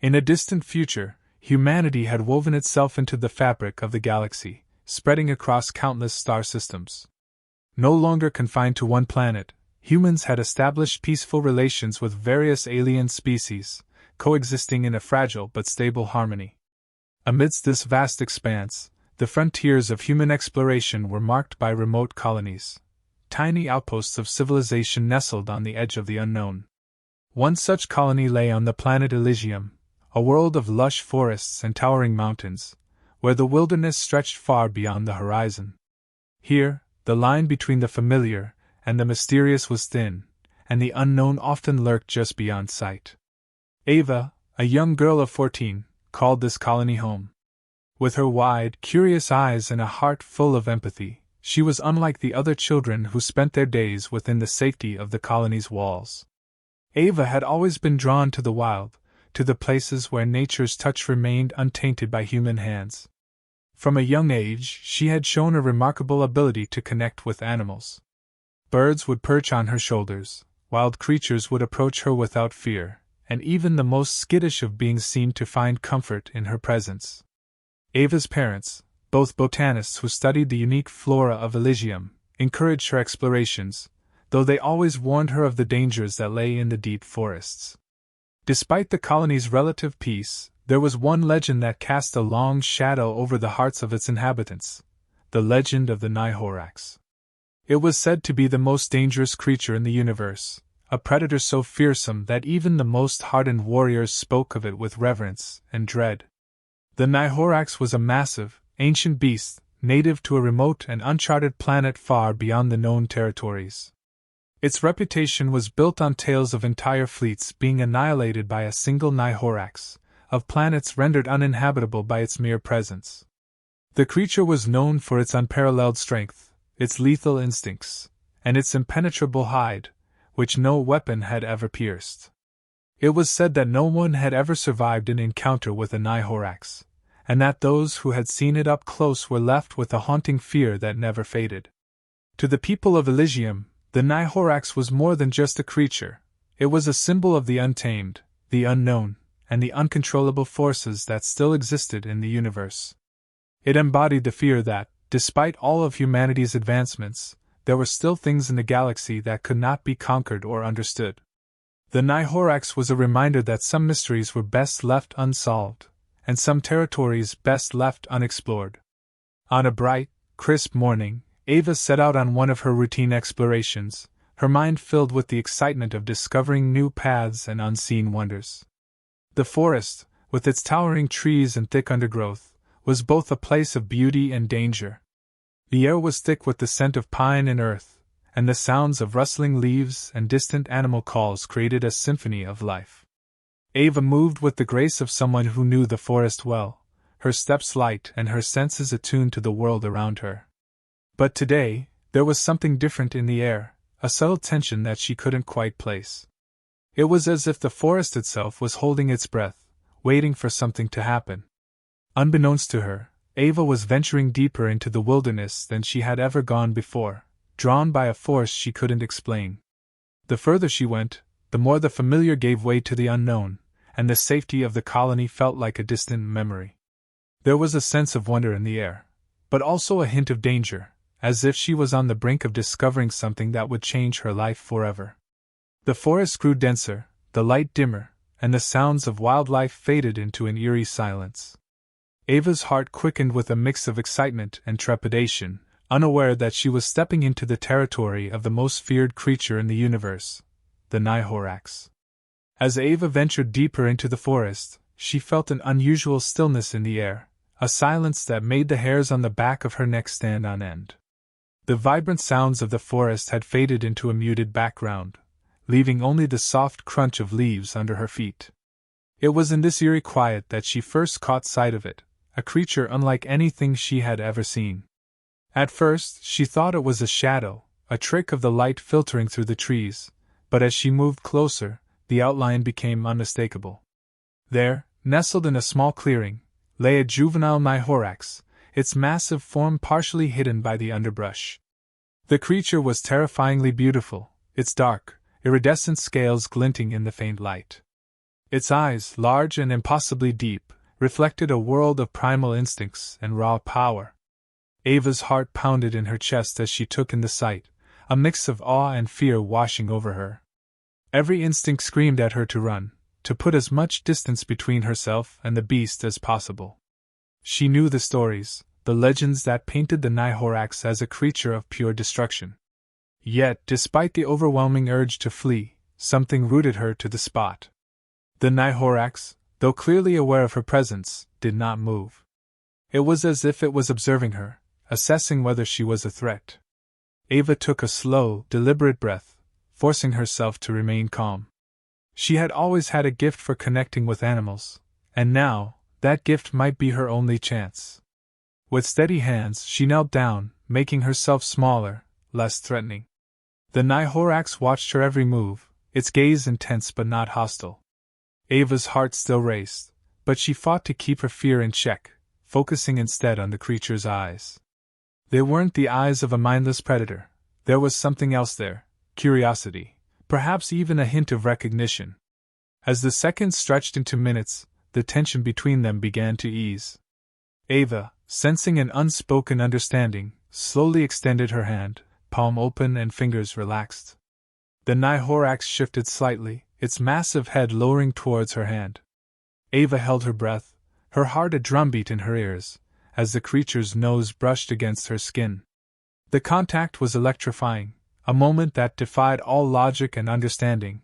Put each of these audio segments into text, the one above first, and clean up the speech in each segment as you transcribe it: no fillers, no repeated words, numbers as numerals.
In a distant future, humanity had woven itself into the fabric of the galaxy, spreading across countless star systems. No longer confined to one planet, humans had established peaceful relations with various alien species, coexisting in a fragile but stable harmony. Amidst this vast expanse, the frontiers of human exploration were marked by remote colonies, tiny outposts of civilization nestled on the edge of the unknown. One such colony lay on the planet Eligium, a world of lush forests and towering mountains, where the wilderness stretched far beyond the horizon. Here, the line between the familiar and the mysterious was thin, and the unknown often lurked just beyond sight. Ava, a young girl of 14, called this colony home. With her wide, curious eyes and a heart full of empathy, she was unlike the other children who spent their days within the safety of the colony's walls. Ava had always been drawn to the wild, to the places where nature's touch remained untainted by human hands. From a young age, she had shown a remarkable ability to connect with animals. Birds would perch on her shoulders, wild creatures would approach her without fear, and even the most skittish of beings seemed to find comfort in her presence. Ava's parents, both botanists who studied the unique flora of Eligium, encouraged her explorations, though they always warned her of the dangers that lay in the deep forests. Despite the colony's relative peace, there was one legend that cast a long shadow over the hearts of its inhabitants: the legend of the Ni Horax. It was said to be the most dangerous creature in the universe, a predator so fearsome that even the most hardened warriors spoke of it with reverence and dread. The Ni Horax was a massive, ancient beast, native to a remote and uncharted planet far beyond the known territories. Its reputation was built on tales of entire fleets being annihilated by a single Ni Horax, of planets rendered uninhabitable by its mere presence. The creature was known for its unparalleled strength, its lethal instincts, and its impenetrable hide, which no weapon had ever pierced. It was said that no one had ever survived an encounter with a Ni Horax, and that those who had seen it up close were left with a haunting fear that never faded. To the people of Eligium, the Ni Horax was more than just a creature. It was a symbol of the untamed, the unknown, and the uncontrollable forces that still existed in the universe. It embodied the fear that, despite all of humanity's advancements, there were still things in the galaxy that could not be conquered or understood. The Ni Horax was a reminder that some mysteries were best left unsolved, and some territories best left unexplored. On a bright, crisp morning, Ava set out on one of her routine explorations, her mind filled with the excitement of discovering new paths and unseen wonders. The forest, with its towering trees and thick undergrowth, was both a place of beauty and danger. The air was thick with the scent of pine and earth, and the sounds of rustling leaves and distant animal calls created a symphony of life. Ava moved with the grace of someone who knew the forest well, her steps light and her senses attuned to the world around her. But today, there was something different in the air, a subtle tension that she couldn't quite place. It was as if the forest itself was holding its breath, waiting for something to happen. Unbeknownst to her, Ava was venturing deeper into the wilderness than she had ever gone before, drawn by a force she couldn't explain. The further she went, the more the familiar gave way to the unknown, and the safety of the colony felt like a distant memory. There was a sense of wonder in the air, but also a hint of danger, as if she was on the brink of discovering something that would change her life forever. The forest grew denser, the light dimmer, and the sounds of wildlife faded into an eerie silence. Ava's heart quickened with a mix of excitement and trepidation, unaware that she was stepping into the territory of the most feared creature in the universe, the Ni Horax. As Ava ventured deeper into the forest, she felt an unusual stillness in the air, a silence that made the hairs on the back of her neck stand on end. The vibrant sounds of the forest had faded into a muted background, leaving only the soft crunch of leaves under her feet. It was in this eerie quiet that she first caught sight of it, a creature unlike anything she had ever seen. At first, she thought it was a shadow, a trick of the light filtering through the trees, but as she moved closer, the outline became unmistakable. There, nestled in a small clearing, lay a juvenile Ni Horax, its massive form partially hidden by the underbrush. The creature was terrifyingly beautiful, its dark, iridescent scales glinting in the faint light. Its eyes, large and impossibly deep, reflected a world of primal instincts and raw power. Ava's heart pounded in her chest as she took in the sight, a mix of awe and fear washing over her. Every instinct screamed at her to run, to put as much distance between herself and the beast as possible. She knew the stories, the legends that painted the Ni Horax as a creature of pure destruction. Yet, despite the overwhelming urge to flee, something rooted her to the spot. The Ni Horax, though clearly aware of her presence, did not move. It was as if it was observing her, assessing whether she was a threat. Ava took a slow, deliberate breath, forcing herself to remain calm. She had always had a gift for connecting with animals, and now, that gift might be her only chance. With steady hands, she knelt down, making herself smaller, less threatening. The Ni Horax watched her every move, its gaze intense but not hostile. Ava's heart still raced, but she fought to keep her fear in check, focusing instead on the creature's eyes. They weren't the eyes of a mindless predator. There was something else there, curiosity, perhaps even a hint of recognition. As the seconds stretched into minutes, the tension between them began to ease. Ava, sensing an unspoken understanding, slowly extended her hand, palm open and fingers relaxed. The Ni Horax shifted slightly, its massive head lowering towards her hand. Ava held her breath, her heart a drumbeat in her ears, as the creature's nose brushed against her skin. The contact was electrifying, a moment that defied all logic and understanding.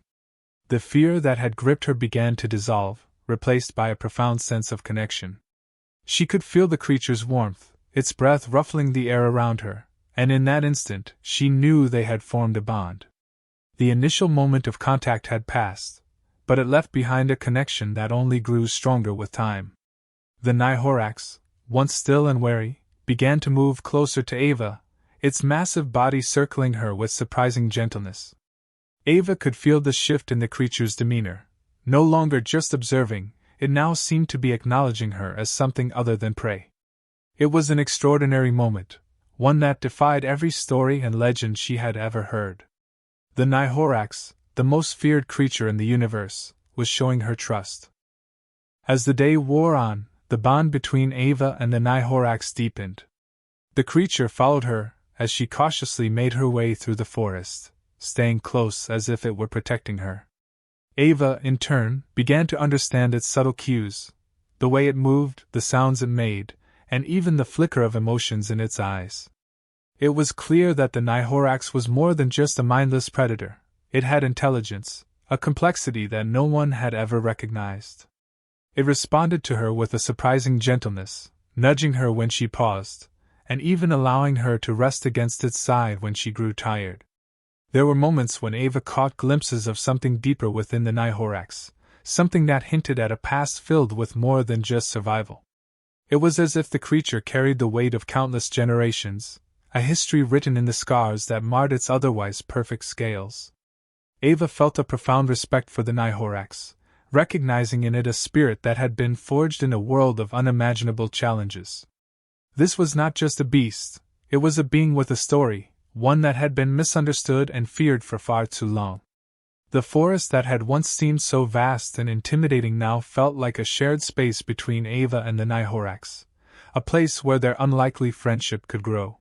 The fear that had gripped her began to dissolve, replaced by a profound sense of connection. She could feel the creature's warmth, its breath ruffling the air around her, and in that instant, she knew they had formed a bond. The initial moment of contact had passed, but it left behind a connection that only grew stronger with time. The Ni Horax, once still and wary, began to move closer to Ava, its massive body circling her with surprising gentleness. Ava could feel the shift in the creature's demeanor. No longer just observing, it now seemed to be acknowledging her as something other than prey. It was an extraordinary moment, one that defied every story and legend she had ever heard. The Ni Horax, the most feared creature in the universe, was showing her trust. As the day wore on, the bond between Ava and the Ni Horax deepened. The creature followed her, as she cautiously made her way through the forest, staying close as if it were protecting her. Ava, in turn, began to understand its subtle cues, the way it moved, the sounds it made, and even the flicker of emotions in its eyes. It was clear that the Ni Horax was more than just a mindless predator. It had intelligence, a complexity that no one had ever recognized. It responded to her with a surprising gentleness, nudging her when she paused, and even allowing her to rest against its side when she grew tired. There were moments when Ava caught glimpses of something deeper within the Ni Horax, something that hinted at a past filled with more than just survival. It was as if the creature carried the weight of countless generations, a history written in the scars that marred its otherwise perfect scales. Ava felt a profound respect for the Ni Horax, recognizing in it a spirit that had been forged in a world of unimaginable challenges. This was not just a beast, it was a being with a story, one that had been misunderstood and feared for far too long. The forest that had once seemed so vast and intimidating now felt like a shared space between Ava and the Ni Horax, a place where their unlikely friendship could grow.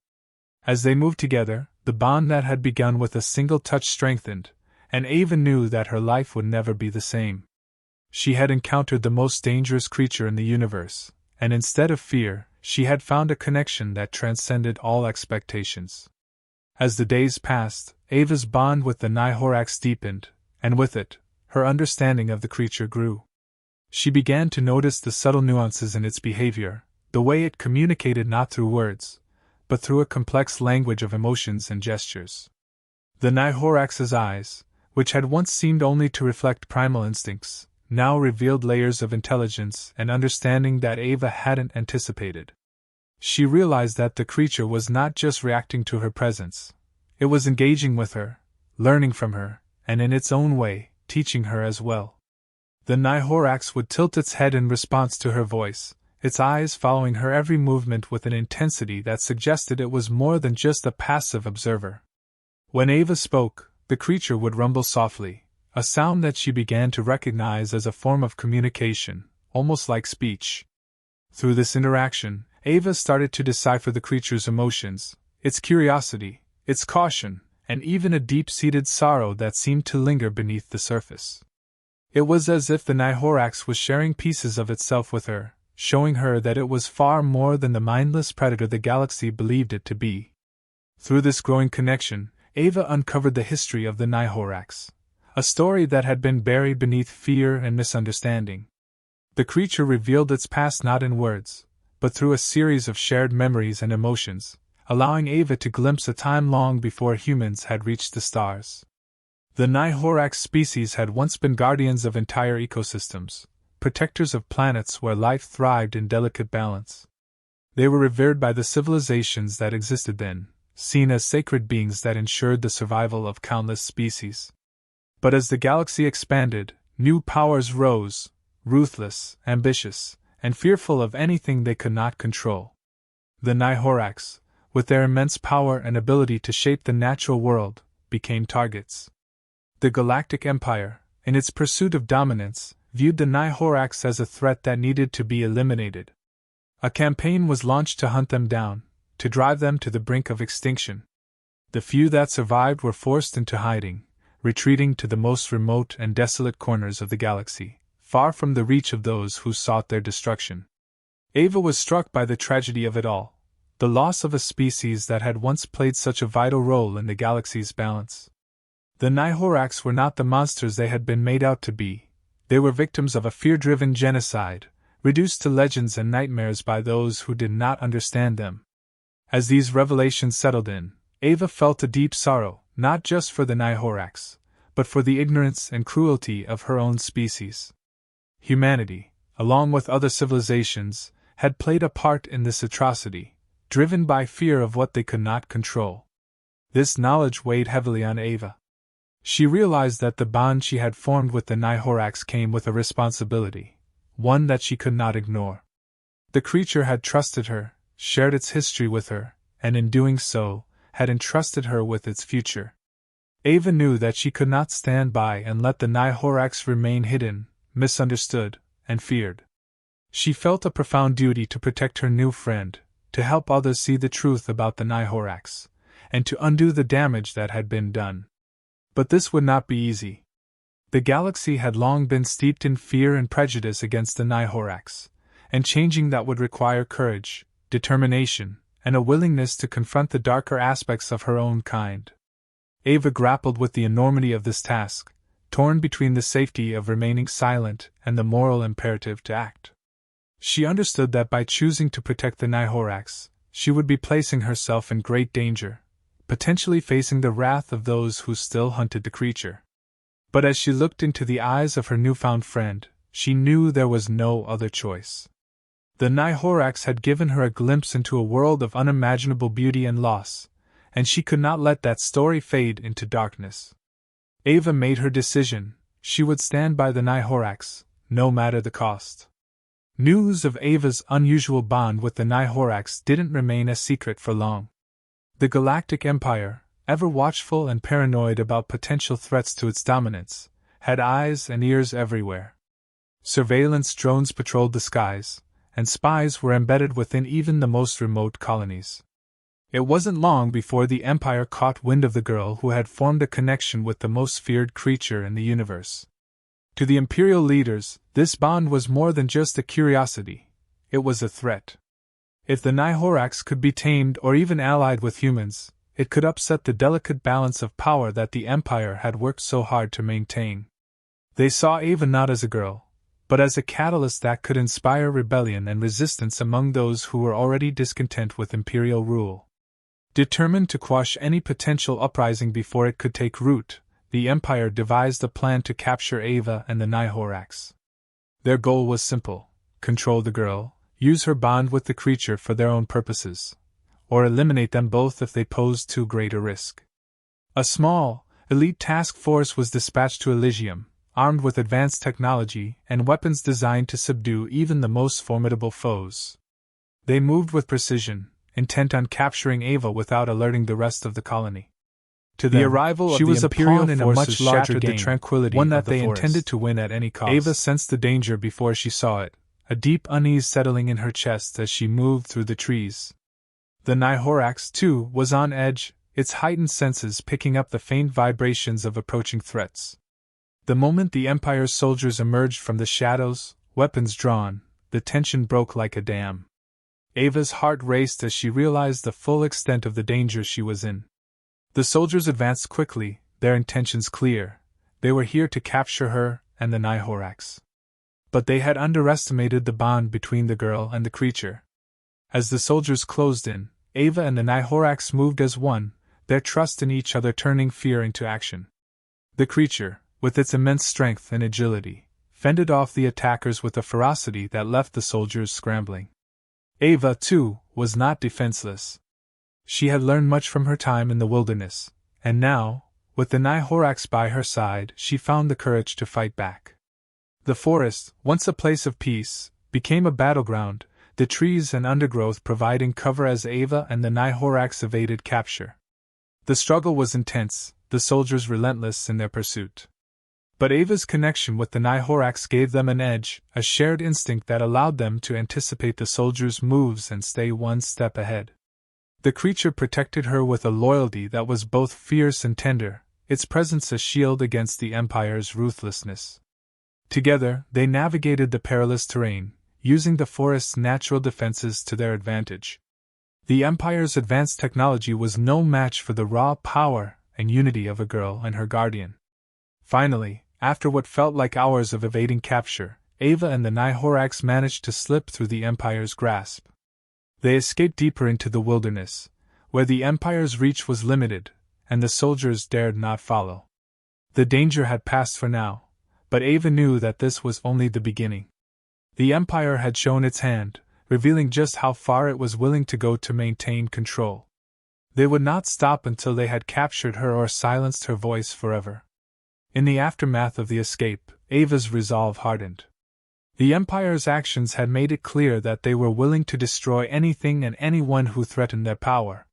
As they moved together, the bond that had begun with a single touch strengthened, and Ava knew that her life would never be the same. She had encountered the most dangerous creature in the universe, and instead of fear, she had found a connection that transcended all expectations. As the days passed, Ava's bond with the Ni Horax deepened, and with it, her understanding of the creature grew. She began to notice the subtle nuances in its behavior, the way it communicated not through words, but through a complex language of emotions and gestures. The Ni Horax's eyes, which had once seemed only to reflect primal instincts, now revealed layers of intelligence and understanding that Ava hadn't anticipated. She realized that the creature was not just reacting to her presence, it was engaging with her, learning from her, and in its own way, teaching her as well. The Ni Horax would tilt its head in response to her voice, its eyes following her every movement with an intensity that suggested it was more than just a passive observer. When Ava spoke, the creature would rumble softly, a sound that she began to recognize as a form of communication, almost like speech. Through this interaction, Ava started to decipher the creature's emotions, its curiosity, its caution, and even a deep-seated sorrow that seemed to linger beneath the surface. It was as if the Ni Horax was sharing pieces of itself with her, showing her that it was far more than the mindless predator the galaxy believed it to be. Through this growing connection, Ava uncovered the history of the Ni Horax, a story that had been buried beneath fear and misunderstanding. The creature revealed its past not in words, but through a series of shared memories and emotions, allowing Ava to glimpse a time long before humans had reached the stars. The Ni Horax species had once been guardians of entire ecosystems, protectors of planets where life thrived in delicate balance. They were revered by the civilizations that existed then, seen as sacred beings that ensured the survival of countless species. But as the galaxy expanded, new powers rose, ruthless, ambitious, and fearful of anything they could not control. The Ni Horax, with their immense power and ability to shape the natural world, became targets. The Galactic Empire, in its pursuit of dominance, viewed the Ni Horax as a threat that needed to be eliminated. A campaign was launched to hunt them down, to drive them to the brink of extinction. The few that survived were forced into hiding, retreating to the most remote and desolate corners of the galaxy, far from the reach of those who sought their destruction. Ava was struck by the tragedy of it all, the loss of a species that had once played such a vital role in the galaxy's balance. The Ni Horax were not the monsters they had been made out to be. They were victims of a fear-driven genocide, reduced to legends and nightmares by those who did not understand them. As these revelations settled in, Ava felt a deep sorrow, not just for the Ni Horax, but for the ignorance and cruelty of her own species. Humanity, along with other civilizations, had played a part in this atrocity, driven by fear of what they could not control. This knowledge weighed heavily on Ava. She realized that the bond she had formed with the Ni Horax came with a responsibility, one that she could not ignore. The creature had trusted her, shared its history with her, and in doing so, had entrusted her with its future. Ava knew that she could not stand by and let the Ni Horax remain hidden, misunderstood, and feared. She felt a profound duty to protect her new friend, to help others see the truth about the Ni Horax, and to undo the damage that had been done. But this would not be easy. The galaxy had long been steeped in fear and prejudice against the Ni Horax, and changing that would require courage, determination, and a willingness to confront the darker aspects of her own kind. Ava grappled with the enormity of this task, torn between the safety of remaining silent and the moral imperative to act. She understood that by choosing to protect the Ni Horax, she would be placing herself in great danger, potentially facing the wrath of those who still hunted the creature. But as she looked into the eyes of her newfound friend, she knew there was no other choice. The Ni Horax had given her a glimpse into a world of unimaginable beauty and loss, and she could not let that story fade into darkness. Ava made her decision: she would stand by the Ni Horax, no matter the cost. News of Ava's unusual bond with the Ni Horax didn't remain a secret for long. The Galactic Empire, ever watchful and paranoid about potential threats to its dominance, had eyes and ears everywhere. Surveillance drones patrolled the skies, and spies were embedded within even the most remote colonies. It wasn't long before the Empire caught wind of the girl who had formed a connection with the most feared creature in the universe. To the Imperial leaders, this bond was more than just a curiosity, it was a threat. If the Ni Horax could be tamed or even allied with humans, it could upset the delicate balance of power that the Empire had worked so hard to maintain. They saw Ava not as a girl, but as a catalyst that could inspire rebellion and resistance among those who were already discontent with Imperial rule. Determined to quash any potential uprising before it could take root, the Empire devised a plan to capture Ava and the Ni Horax. Their goal was simple: control the girl, use her bond with the creature for their own purposes, or eliminate them both if they posed too great a risk. A small, elite task force was dispatched to Eligium, armed with advanced technology and weapons designed to subdue even the most formidable foes. They moved with precision, intent on capturing Ava without alerting the rest of the colony. To them, the arrival she of was the Imperial a pawn in a much larger game, the tranquility one that they intended to win at any cost. Ava sensed the danger before she saw it, a deep unease settling in her chest as she moved through the trees. The Ni Horax, too, was on edge, its heightened senses picking up the faint vibrations of approaching threats. The moment the Empire's soldiers emerged from the shadows, weapons drawn, the tension broke like a dam. Ava's heart raced as she realized the full extent of the danger she was in. The soldiers advanced quickly, their intentions clear. They were here to capture her and the Ni Horax. But they had underestimated the bond between the girl and the creature. As the soldiers closed in, Ava and the Ni Horax moved as one, their trust in each other turning fear into action. The creature, with its immense strength and agility, fended off the attackers with a ferocity that left the soldiers scrambling. Ava, too, was not defenseless. She had learned much from her time in the wilderness, and now, with the Ni Horax by her side, she found the courage to fight back. The forest, once a place of peace, became a battleground, the trees and undergrowth providing cover as Ava and the Ni Horax evaded capture. The struggle was intense, the soldiers relentless in their pursuit. But Ava's connection with the Ni Horax gave them an edge, a shared instinct that allowed them to anticipate the soldiers' moves and stay one step ahead. The creature protected her with a loyalty that was both fierce and tender, its presence a shield against the Empire's ruthlessness. Together, they navigated the perilous terrain, using the forest's natural defenses to their advantage. The Empire's advanced technology was no match for the raw power and unity of a girl and her guardian. Finally, after what felt like hours of evading capture, Ava and the Ni Horax managed to slip through the Empire's grasp. They escaped deeper into the wilderness, where the Empire's reach was limited, and the soldiers dared not follow. The danger had passed for now, but Ava knew that this was only the beginning. The Empire had shown its hand, revealing just how far it was willing to go to maintain control. They would not stop until they had captured her or silenced her voice forever. In the aftermath of the escape, Ava's resolve hardened. The Empire's actions had made it clear that they were willing to destroy anything and anyone who threatened their power.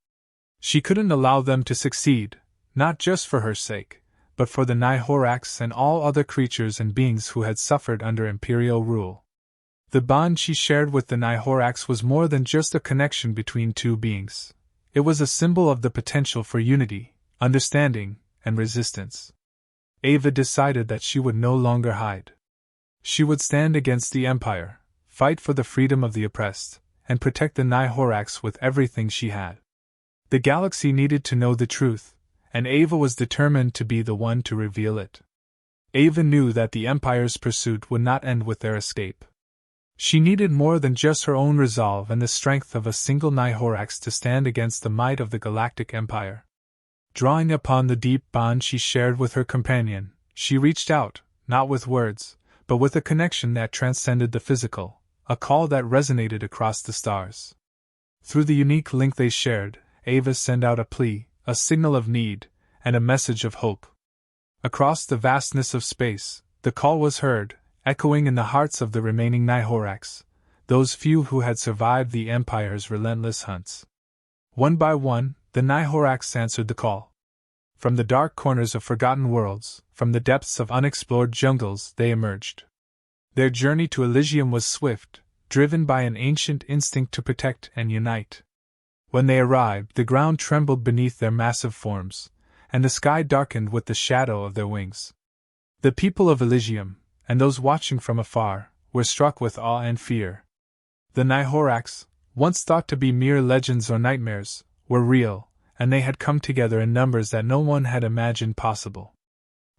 She couldn't allow them to succeed, not just for her sake, but for the Ni Horax and all other creatures and beings who had suffered under Imperial rule. The bond she shared with the Ni Horax was more than just a connection between two beings. It was a symbol of the potential for unity, understanding, and resistance. Ava decided that she would no longer hide. She would stand against the Empire, fight for the freedom of the oppressed, and protect the Ni Horax with everything she had. The galaxy needed to know the truth, and Ava was determined to be the one to reveal it. Ava knew that the Empire's pursuit would not end with their escape. She needed more than just her own resolve and the strength of a single Ni Horax to stand against the might of the Galactic Empire. Drawing upon the deep bond she shared with her companion, she reached out, not with words, but with a connection that transcended the physical, a call that resonated across the stars. Through the unique link they shared, Ava sent out a plea, a signal of need, and a message of hope. Across the vastness of space, the call was heard, echoing in the hearts of the remaining Ni Horax, those few who had survived the Empire's relentless hunts. One by one, the Ni Horax answered the call. From the dark corners of forgotten worlds, from the depths of unexplored jungles, they emerged. Their journey to Eligium was swift, driven by an ancient instinct to protect and unite. When they arrived, the ground trembled beneath their massive forms, and the sky darkened with the shadow of their wings. The people of Eligium, and those watching from afar, were struck with awe and fear. The Ni Horax, once thought to be mere legends or nightmares, were real, and they had come together in numbers that no one had imagined possible.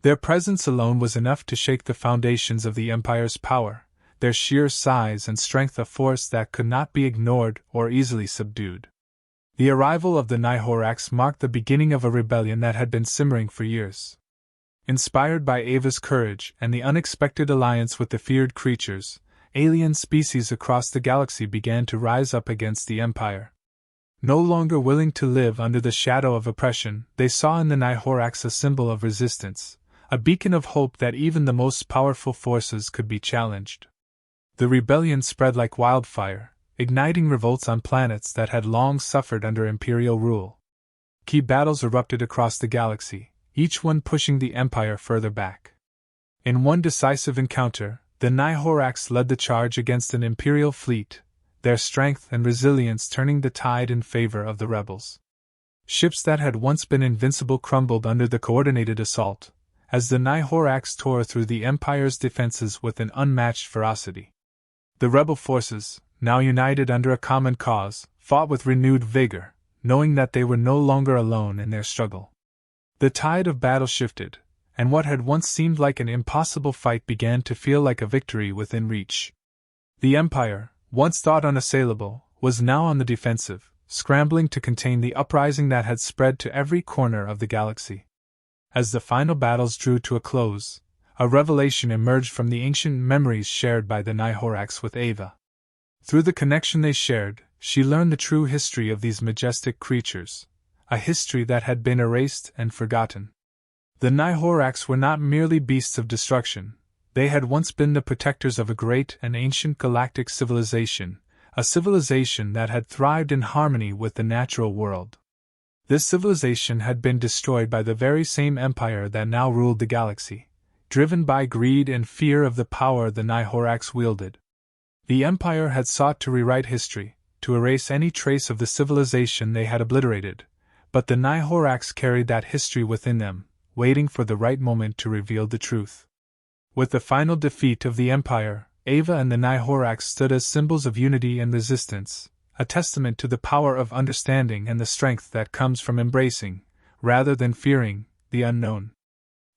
Their presence alone was enough to shake the foundations of the Empire's power, their sheer size and strength a force that could not be ignored or easily subdued. The arrival of the Ni Horax marked the beginning of a rebellion that had been simmering for years. Inspired by Ava's courage and the unexpected alliance with the feared creatures, alien species across the galaxy began to rise up against the Empire. No longer willing to live under the shadow of oppression, they saw in the Ni Horax a symbol of resistance, a beacon of hope that even the most powerful forces could be challenged. The rebellion spread like wildfire, igniting revolts on planets that had long suffered under Imperial rule. Key battles erupted across the galaxy, each one pushing the Empire further back. In one decisive encounter, the Ni Horax led the charge against an Imperial fleet, their strength and resilience turning the tide in favor of the rebels. Ships that had once been invincible crumbled under the coordinated assault, as the Ni Horax tore through the Empire's defenses with an unmatched ferocity. The rebel forces, now united under a common cause, fought with renewed vigor, knowing that they were no longer alone in their struggle. The tide of battle shifted, and what had once seemed like an impossible fight began to feel like a victory within reach. The Empire, once thought unassailable, was now on the defensive, scrambling to contain the uprising that had spread to every corner of the galaxy. As the final battles drew to a close, a revelation emerged from the ancient memories shared by the Ni Horax with Ava. Through the connection they shared, she learned the true history of these majestic creatures, a history that had been erased and forgotten. The Ni Horax were not merely beasts of destruction, they had once been the protectors of a great and ancient galactic civilization, a civilization that had thrived in harmony with the natural world. This civilization had been destroyed by the very same empire that now ruled the galaxy, driven by greed and fear of the power the Ni Horax wielded. The empire had sought to rewrite history, to erase any trace of the civilization they had obliterated, but the Ni Horax carried that history within them, waiting for the right moment to reveal the truth. With the final defeat of the empire, Ava and the Ni Horax stood as symbols of unity and resistance, a testament to the power of understanding and the strength that comes from embracing, rather than fearing, the unknown.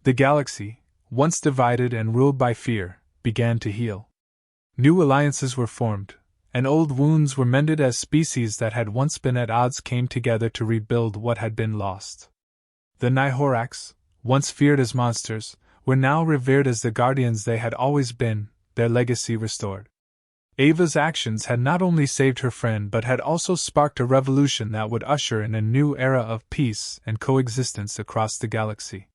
The galaxy, once divided and ruled by fear, began to heal. New alliances were formed, and old wounds were mended as species that had once been at odds came together to rebuild what had been lost. The Ni Horax, once feared as monsters, were now revered as the guardians they had always been, their legacy restored. Ava's actions had not only saved her friend but had also sparked a revolution that would usher in a new era of peace and coexistence across the galaxy.